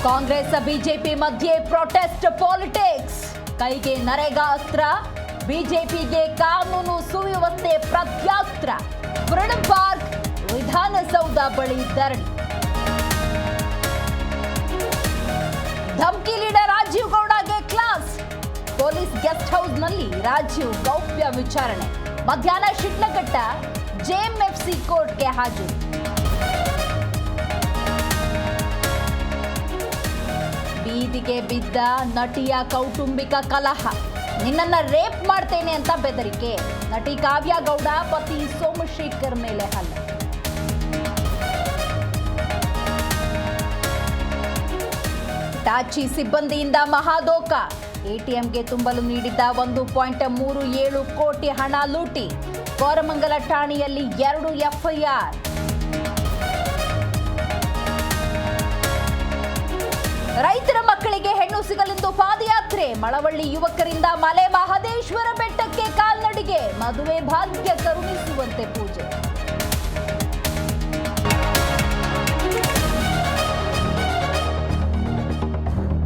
Congress BJP ಮಧ್ಯೆ protest politics. ಕೈಗೆ ನರೇಗಾ ಅಸ್ತ್ರ, ಬಿಜೆಪಿಗೆ ಕಾನೂನು ಸುವ್ಯವಸ್ಥೆ ಪ್ರತ್ಯಾಸ್ತ್ರ. ಫ್ರೀಡಂ ಪಾರ್ಕ್, ವಿಧಾನಸೌಧ ಬಳಿ ಧರಣಿ. ಧಮ್ಕಿ ಲೀಡರ್ ರಾಜೀವ್ ಗೌಡಗೆ ಕ್ಲಾಸ್. ಪೊಲೀಸ್ ಗೆಸ್ಟ್ ಹೌಸ್ನಲ್ಲಿ ರಾಜೀವ್ ಗೌಪ್ಯ ವಿಚಾರಣೆ. ಮಧ್ಯಾಹ್ನ ಶಿಡ್ಲಘಟ್ಟ ಜೆಎಂಎಫ್ಸಿ ಕೋರ್ಟ್ಗೆ ಹಾಜರು. ಬೀದಿಗೆ ಬಿದ್ದ ನಟಿಯ ಕೌಟುಂಬಿಕ ಕಲಹ. ನಿನ್ನನ್ನ ರೇಪ್ ಮಾಡ್ತೇನೆ ಅಂತ ಬೆದರಿಕೆ. ನಟಿ ಕಾವ್ಯ ಗೌಡ ಪತಿ ಸೋಮಶೇಖರ್ ಮೇಲೆ ಹಲ್ಲೆ. ಟಾಚಿ ಸಿಬ್ಬಂದಿಯಿಂದ ಮಹಾದೋಖ. ಎಟಿಎಂಗೆ ತುಂಬಲು ನೀಡಿದ್ದ 1.37 ಕೋಟಿ ಹಣ ಲೂಟಿ. ಕೋರಮಂಗಲ ಠಾಣೆಯಲ್ಲಿ 2 ಎಫ್ಐಆರ್. ರೈತರ ಮಕ್ಕಳಿಗೆ ಹೆಣ್ಣು ಸಿಗಲೆಂದು ಪಾದಯಾತ್ರೆ. ಮಳವಳ್ಳಿ ಯುವಕರಿಂದ ಮಲೆ ಮಹದೇಶ್ವರ ಬೆಟ್ಟಕ್ಕೆ ಕಾಲ್ನಡಿಗೆ. ಮದುವೆ ಭಾಗ್ಯ ಕರುಣಿಸುವಂತೆ ಪೂಜೆ.